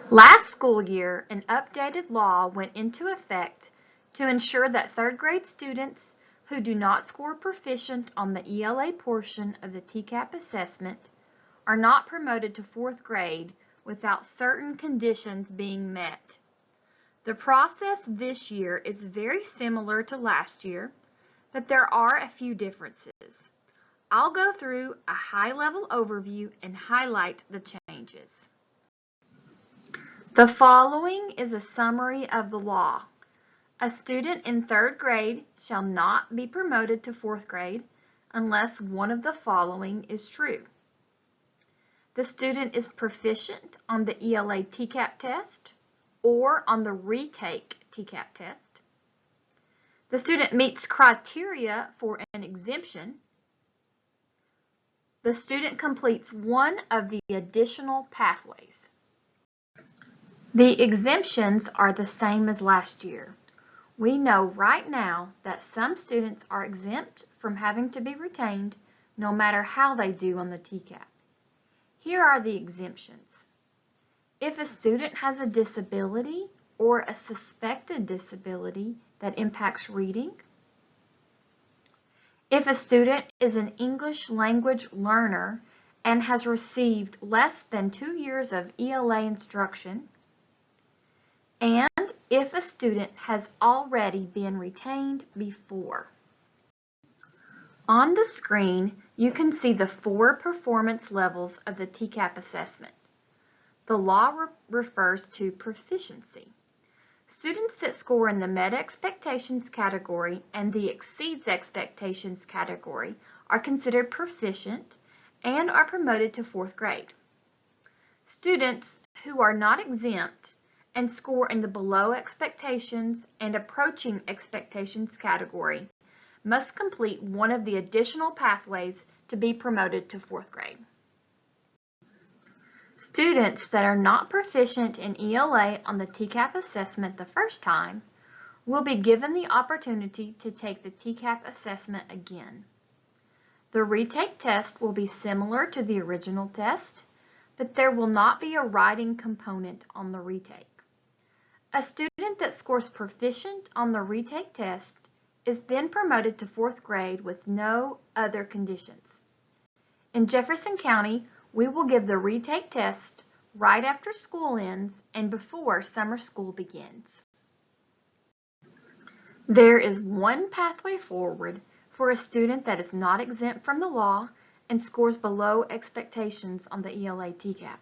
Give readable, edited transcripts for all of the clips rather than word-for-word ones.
Last school year, an updated law went into effect to ensure that third grade students who do not score proficient on the ELA portion of the TCAP assessment are not promoted to fourth grade without certain conditions being met. The process this year is very similar to last year, but there are a few differences. I'll go through a high-level overview and highlight the changes. The following is a summary of the law. A student in third grade shall not be promoted to fourth grade unless one of the following is true. The student is proficient on the ELA TCAP test or on the retake TCAP test. The student meets criteria for an exemption. The student completes one of the additional pathways. The exemptions are the same as last year. We know right now that some students are exempt from having to be retained no matter how they do on the TCAP. Here are the exemptions. If a student has a disability or a suspected disability that impacts reading, if a student is an English language learner and has received less than 2 years of ELA instruction, and if a student has already been retained before. On the screen, you can see the 4 performance levels of the TCAP assessment. The law refers to proficiency. Students that score in the Met Expectations category and the Exceeds Expectations category are considered proficient and are promoted to fourth grade. Students who are not exempt and score in the Below Expectations and Approaching Expectations category must complete one of the additional pathways to be promoted to fourth grade. Students that are not proficient in ELA on the TCAP assessment the first time will be given the opportunity to take the TCAP assessment again. The retake test will be similar to the original test, but there will not be a writing component on the retake. A student that scores proficient on the retake test is then promoted to fourth grade with no other conditions. In Jefferson County, we will give the retake test right after school ends and before summer school begins. There is one pathway forward for a student that is not exempt from the law and scores below expectations on the ELA TCAP.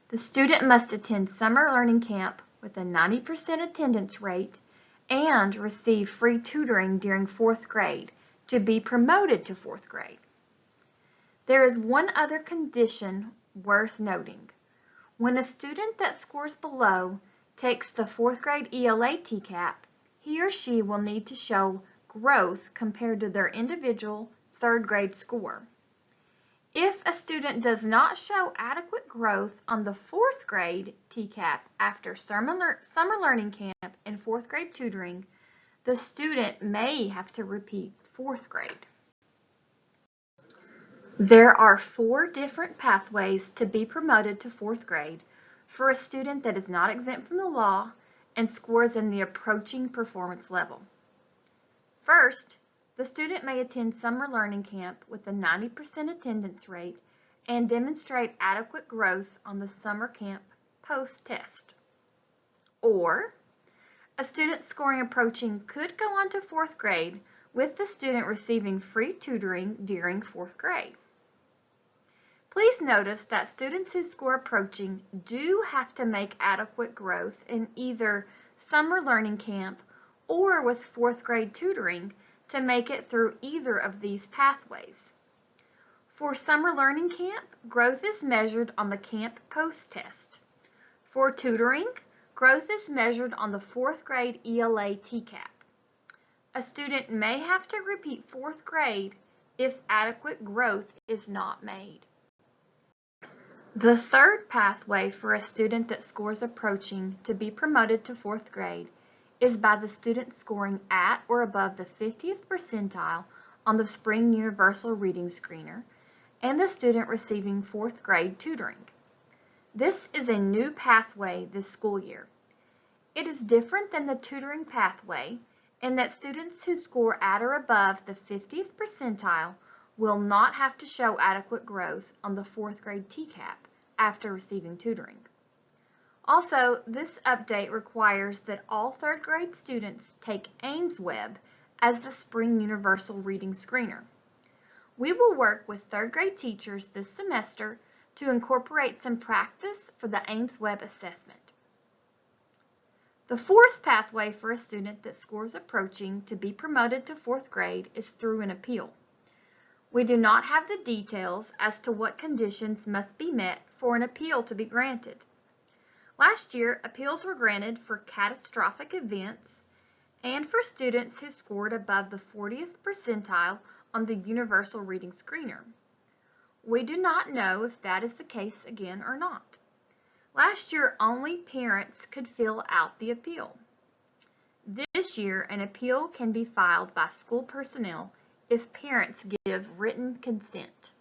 The student must attend summer learning camp with a 90% attendance rate and receive free tutoring during fourth grade to be promoted to fourth grade. There is one other condition worth noting. When a student that scores below takes the fourth grade ELA TCAP, he or she will need to show growth compared to their individual third grade score. If a student does not show adequate growth on the fourth grade TCAP after summer learning camp and fourth grade tutoring, the student may have to repeat fourth grade. There are 4 different pathways to be promoted to fourth grade for a student that is not exempt from the law and scores in the approaching performance level. First, the student may attend summer learning camp with a 90% attendance rate and demonstrate adequate growth on the summer camp post-test. Or, a student scoring approaching could go on to fourth grade with the student receiving free tutoring during fourth grade. Please notice that students who score approaching do have to make adequate growth in either summer learning camp or with fourth grade tutoring to make it through either of these pathways. For summer learning camp, growth is measured on the camp post-test. For tutoring, growth is measured on the fourth grade ELA TCAP. A student may have to repeat fourth grade if adequate growth is not made. The third pathway for a student that scores approaching to be promoted to fourth grade is by the student scoring at or above the 50th percentile on the Spring Universal Reading Screener and the student receiving fourth grade tutoring. This is a new pathway this school year. It is different than the tutoring pathway in that students who score at or above the 50th percentile will not have to show adequate growth on the 4th grade TCAP after receiving tutoring. Also, this update requires that all 3rd grade students take AIMSweb as the Spring Universal Reading Screener. We will work with 3rd grade teachers this semester to incorporate some practice for the AIMSweb assessment. The 4th pathway for a student that scores approaching to be promoted to 4th grade is through an appeal. We do not have the details as to what conditions must be met for an appeal to be granted. Last year, appeals were granted for catastrophic events and for students who scored above the 40th percentile on the Universal Reading Screener. We do not know if that is the case again or not. Last year, only parents could fill out the appeal. This year, an appeal can be filed by school personnel if parents give written consent.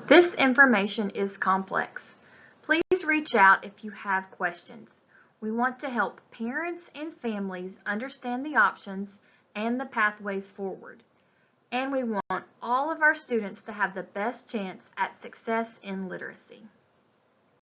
This information is complex. Please reach out if you have questions. We want to help parents and families understand the options and the pathways forward. And we want all of our students to have the best chance at success in literacy.